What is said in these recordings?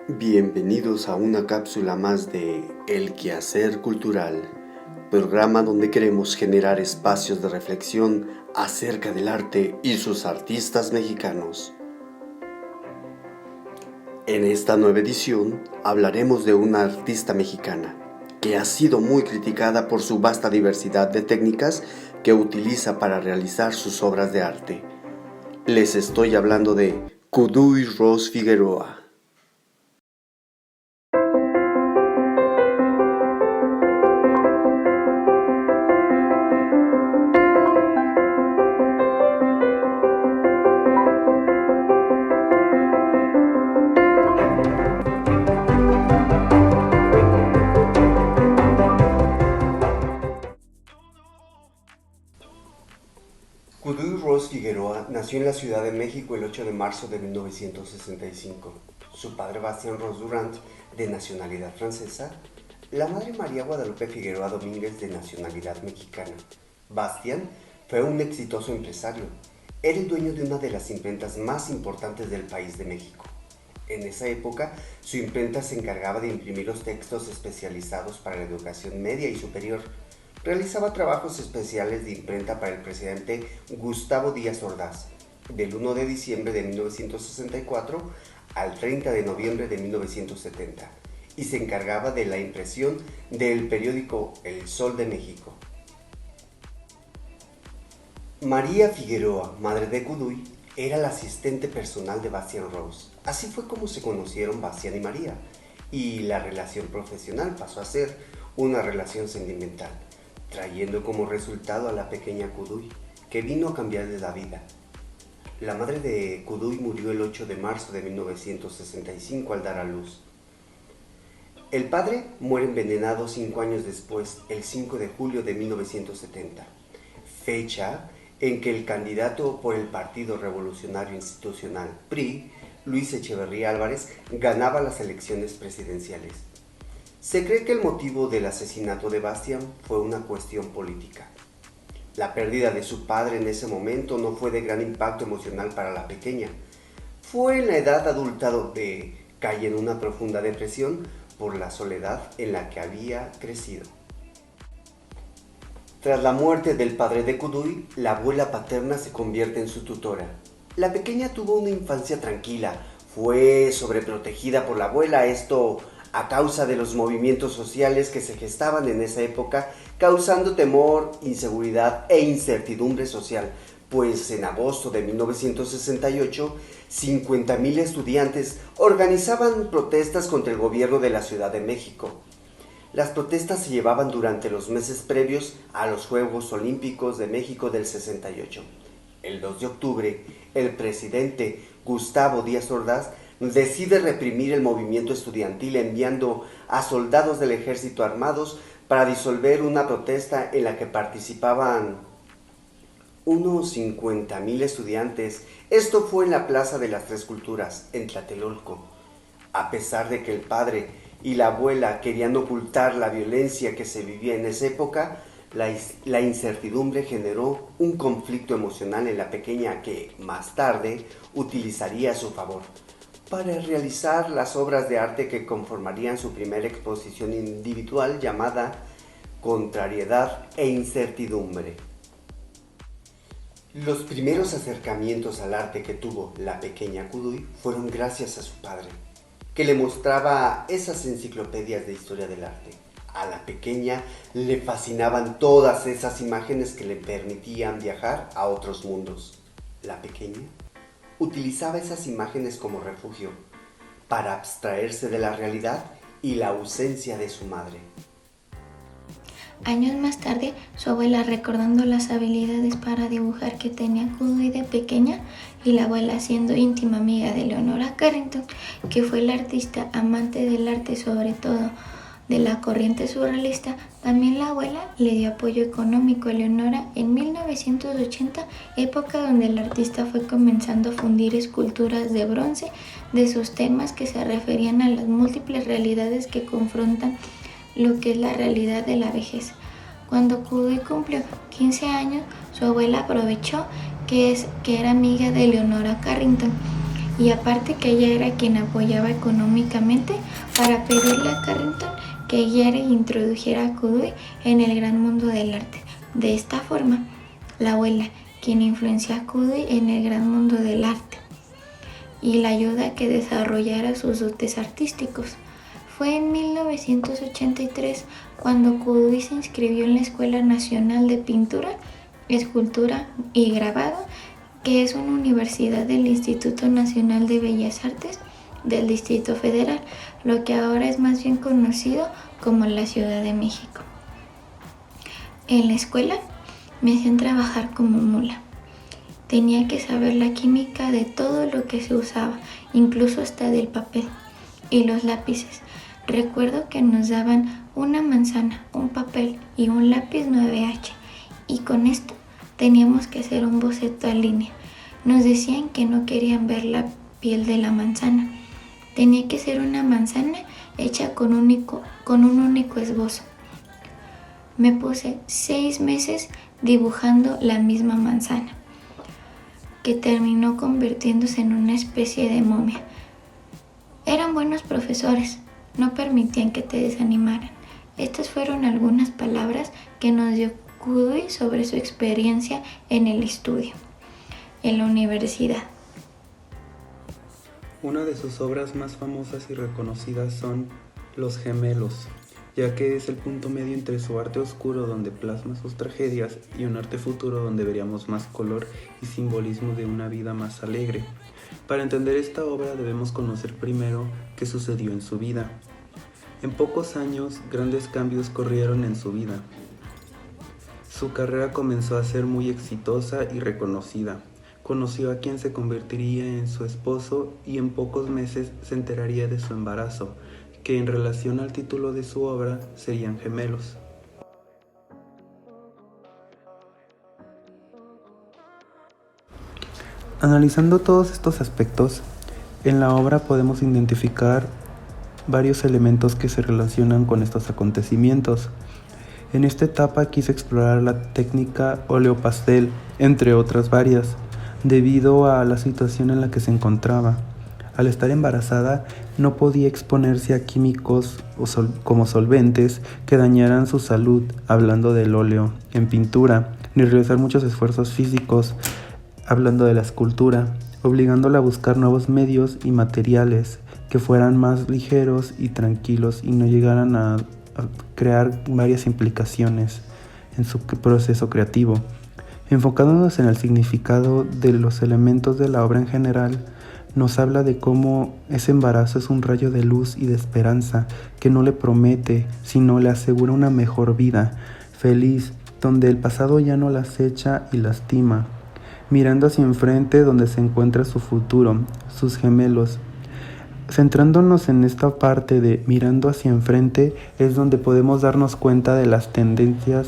Bienvenidos a una cápsula más de El Quehacer Cultural, programa donde queremos generar espacios de reflexión acerca del arte y sus artistas mexicanos. En esta nueva edición hablaremos de una artista mexicana que ha sido muy criticada por su vasta diversidad de técnicas que utiliza para realizar sus obras de arte. Les estoy hablando de Kuduy Ros Figueroa. Kuduy Ros Figueroa nació en la Ciudad de México el 8 de marzo de 1965. Su padre Bastien Ros Durand, de nacionalidad francesa, la madre María Guadalupe Figueroa Domínguez, de nacionalidad mexicana. Bastien fue un exitoso empresario. Era el dueño de una de las imprentas más importantes del país de México. En esa época, su imprenta se encargaba de imprimir los textos especializados para la educación media y superior. Realizaba trabajos especiales de imprenta para el presidente Gustavo Díaz Ordaz, del 1 de diciembre de 1964 al 30 de noviembre de 1970, y se encargaba de la impresión del periódico El Sol de México. María Figueroa, madre de Kuduy, era la asistente personal de Bastien Ros. Así fue como se conocieron Bastien y María, y la relación profesional pasó a ser una relación sentimental, trayendo como resultado a la pequeña Kuduy, que vino a cambiarle la vida. La madre de Kuduy murió el 8 de marzo de 1965 al dar a luz. El padre muere envenenado 5 años después, el 5 de julio de 1970, fecha en que el candidato por el Partido Revolucionario Institucional, PRI, Luis Echeverría Álvarez, ganaba las elecciones presidenciales. Se cree que el motivo del asesinato de Bastien fue una cuestión política. La pérdida de su padre en ese momento no fue de gran impacto emocional para la pequeña. Fue en la edad adulta donde cae en una profunda depresión por la soledad en la que había crecido. Tras la muerte del padre de Kuduy, la abuela paterna se convierte en su tutora. La pequeña tuvo una infancia tranquila, fue sobreprotegida por la abuela, esto a causa de los movimientos sociales que se gestaban en esa época, causando temor, inseguridad e incertidumbre social, pues en agosto de 1968, 50,000 estudiantes organizaban protestas contra el gobierno de la Ciudad de México. Las protestas se llevaban durante los meses previos a los Juegos Olímpicos de México del 68. El 2 de octubre, el presidente Gustavo Díaz Ordaz decide reprimir el movimiento estudiantil enviando a soldados del ejército armados para disolver una protesta en la que participaban unos 50,000 estudiantes. Esto fue en la Plaza de las Tres Culturas, en Tlatelolco. A pesar de que el padre y la abuela querían ocultar la violencia que se vivía en esa época, la incertidumbre generó un conflicto emocional en la pequeña que, más tarde, utilizaría a su favor para realizar las obras de arte que conformarían su primera exposición individual llamada Contrariedad e Incertidumbre. Los primeros acercamientos al arte que tuvo la pequeña Kuduy fueron gracias a su padre, que le mostraba esas enciclopedias de historia del arte. A la pequeña le fascinaban todas esas imágenes que le permitían viajar a otros mundos. La pequeña utilizaba esas imágenes como refugio para abstraerse de la realidad y la ausencia de su madre. Años más tarde, su abuela, recordando las habilidades para dibujar que tenía Kuduy de pequeña, y la abuela siendo íntima amiga de Leonora Carrington, que fue la artista amante del arte, sobre todo de la corriente surrealista, también la abuela le dio apoyo económico a Leonora en 1980, época donde el artista fue comenzando a fundir esculturas de bronce de sus temas que se referían a las múltiples realidades que confrontan lo que es la realidad de la vejez. Cuando Kuduy cumplió 15 años, su abuela aprovechó que era amiga de Leonora Carrington y aparte que ella era quien apoyaba económicamente para pedirle a Carrington que guiara e introdujera a Kuduy en el gran mundo del arte. De esta forma, la abuela, quien influenció a Kuduy en el gran mundo del arte y la ayuda a que desarrollara sus dotes artísticos. Fue en 1983 cuando Kuduy se inscribió en la Escuela Nacional de Pintura, Escultura y Grabado, que es una universidad del Instituto Nacional de Bellas Artes del Distrito Federal, lo que ahora es más bien conocido como la Ciudad de México. En la escuela me hacían trabajar como mula. Tenía que saber la química de todo lo que se usaba, incluso hasta del papel y los lápices. Recuerdo que nos daban una manzana, un papel y un lápiz 9H, y con esto teníamos que hacer un boceto a línea. Nos decían que no querían ver la piel de la manzana. Tenía que ser una manzana hecha con un único esbozo. Me puse 6 meses dibujando la misma manzana, que terminó convirtiéndose en una especie de momia. Eran buenos profesores, no permitían que te desanimaran. Estas fueron algunas palabras que nos dio Kuduy sobre su experiencia en el estudio, en la universidad. Una de sus obras más famosas y reconocidas son Los Gemelos, ya que es el punto medio entre su arte oscuro donde plasma sus tragedias y un arte futuro donde veríamos más color y simbolismo de una vida más alegre. Para entender esta obra debemos conocer primero qué sucedió en su vida. En pocos años, grandes cambios corrieron en su vida. Su carrera comenzó a ser muy exitosa y reconocida. Conoció a quien se convertiría en su esposo y en pocos meses se enteraría de su embarazo, que en relación al título de su obra serían gemelos. Analizando todos estos aspectos, en la obra podemos identificar varios elementos que se relacionan con estos acontecimientos. En esta etapa quise explorar la técnica óleo-pastel, entre otras varias, debido a la situación en la que se encontraba. Al estar embarazada, no podía exponerse a químicos como solventes que dañaran su salud, hablando del óleo en pintura, ni realizar muchos esfuerzos físicos, hablando de la escultura, obligándola a buscar nuevos medios y materiales que fueran más ligeros y tranquilos y no llegaran a crear varias implicaciones en su proceso creativo. Enfocándonos en el significado de los elementos de la obra en general, nos habla de cómo ese embarazo es un rayo de luz y de esperanza que no le promete, sino le asegura una mejor vida, feliz, donde el pasado ya no la acecha y lastima, mirando hacia enfrente donde se encuentra su futuro, sus gemelos. Centrándonos en esta parte de mirando hacia enfrente es donde podemos darnos cuenta de las tendencias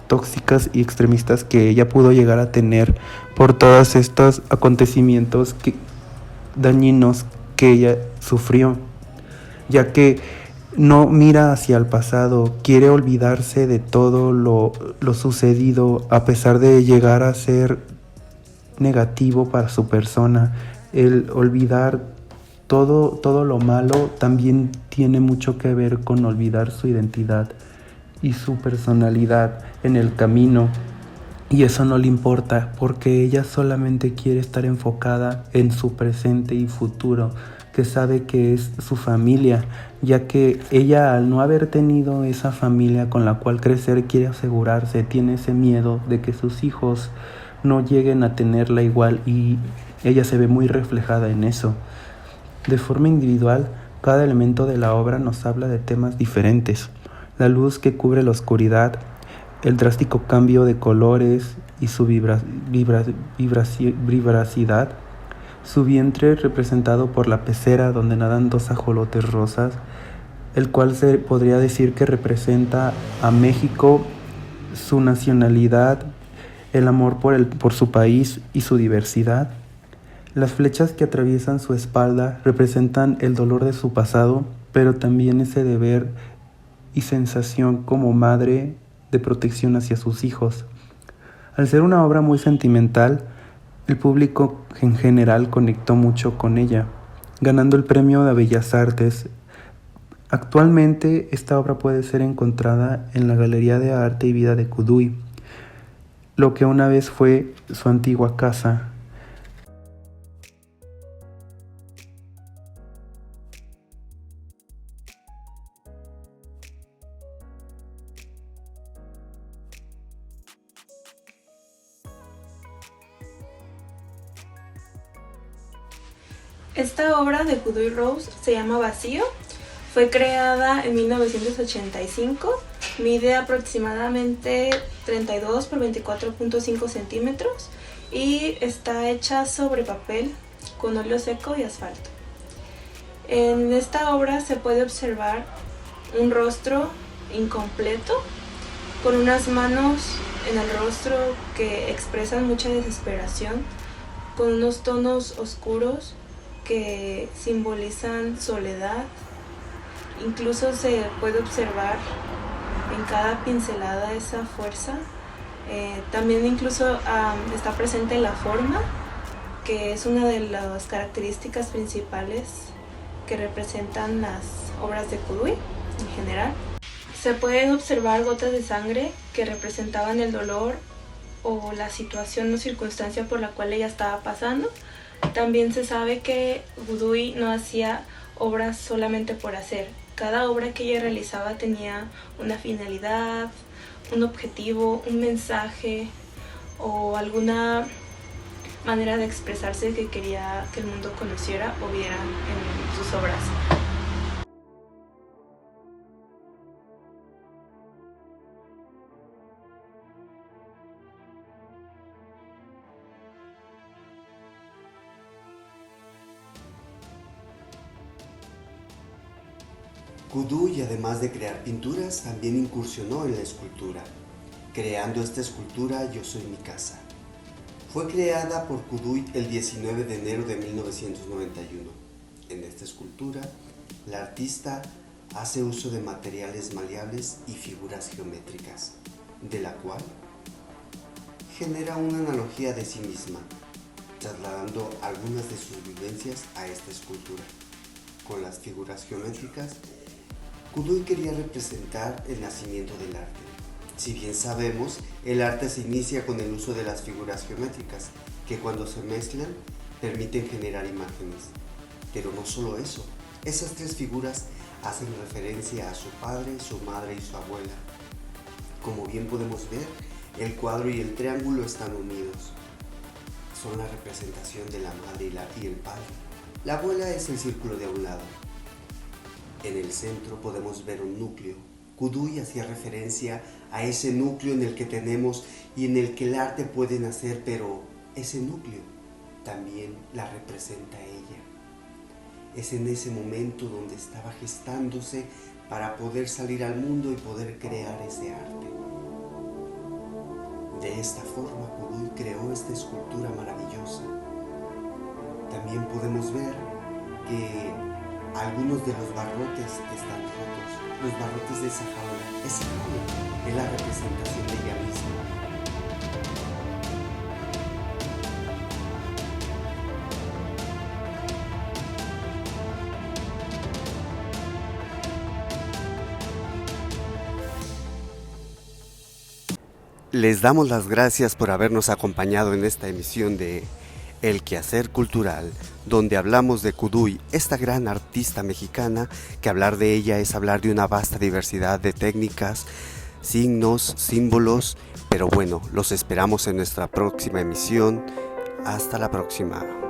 tóxicas y extremistas que ella pudo llegar a tener por todos estos acontecimientos dañinos que ella sufrió, ya que no mira hacia el pasado, quiere olvidarse de todo lo sucedido, a pesar de llegar a ser negativo para su persona. El olvidar todo lo malo también tiene mucho que ver con olvidar su identidad y su personalidad en el camino, y eso no le importa porque ella solamente quiere estar enfocada en su presente y futuro, que sabe que es su familia, ya que ella, al no haber tenido esa familia con la cual crecer, quiere asegurarse, tiene ese miedo de que sus hijos no lleguen a tenerla igual, y ella se ve muy reflejada en eso. De forma individual, cada elemento de la obra nos habla de temas diferentes: la luz que cubre la oscuridad, el drástico cambio de colores y su vivacidad, su vientre representado por la pecera donde nadan 2 ajolotes rosas, el cual se podría decir que representa a México, su nacionalidad, el amor por su país y su diversidad. Las flechas que atraviesan su espalda representan el dolor de su pasado, pero también ese deber y sensación como madre de protección hacia sus hijos. Al ser una obra muy sentimental, El público en general conectó mucho con ella, ganando el premio de Bellas Artes. Actualmente esta obra puede ser encontrada en la Galería de Arte y Vida de Cuduy, lo que una vez fue su antigua casa. Esta obra de Cuduy Rose se llama Vacío. Fue creada en 1985, mide aproximadamente 32 por 24.5 centímetros y está hecha sobre papel con óleo seco y asfalto. En esta obra se puede observar un rostro incompleto con unas manos en el rostro que expresan mucha desesperación, con unos tonos oscuros que simbolizan soledad. Incluso se puede observar en cada pincelada esa fuerza. También incluso está presente la forma, que es una de las características principales que representan las obras de Cuduy en general. Se pueden observar gotas de sangre que representaban el dolor o la situación o circunstancia por la cual ella estaba pasando. También se sabe que Cuduy no hacía obras solamente por hacer. Cada obra que ella realizaba tenía una finalidad, un objetivo, un mensaje o alguna manera de expresarse que quería que el mundo conociera o viera en sus obras. Cuduy, además de crear pinturas, también incursionó en la escultura, creando esta escultura Yo soy mi casa. Fue creada por Cuduy el 19 de enero de 1991. En esta escultura, la artista hace uso de materiales maleables y figuras geométricas, de la cual genera una analogía de sí misma, trasladando algunas de sus vivencias a esta escultura. Con las figuras geométricas, Cuduy quería representar el nacimiento del arte. Si bien sabemos, el arte se inicia con el uso de las figuras geométricas, que cuando se mezclan permiten generar imágenes. Pero no solo eso, esas tres figuras hacen referencia a su padre, su madre y su abuela. Como bien podemos ver, el cuadro y el triángulo están unidos. Son la representación de la madre y el padre. La abuela es el círculo de un lado. En el centro podemos ver un núcleo. Cuduy hacía referencia a ese núcleo en el que tenemos y en el que el arte puede nacer, pero ese núcleo también la representa a ella. Es en ese momento donde estaba gestándose para poder salir al mundo y poder crear ese arte. De esta forma, Cuduy creó esta escultura maravillosa. También podemos ver que algunos de los barrotes están rotos. Los barrotes de esa jaula. Esa jaula es la representación de ella misma. Les damos las gracias por habernos acompañado en esta emisión de El Quehacer Cultural, donde hablamos de Cuduy, esta gran artista mexicana, que hablar de ella es hablar de una vasta diversidad de técnicas, signos, símbolos, pero bueno, los esperamos en nuestra próxima emisión. Hasta la próxima.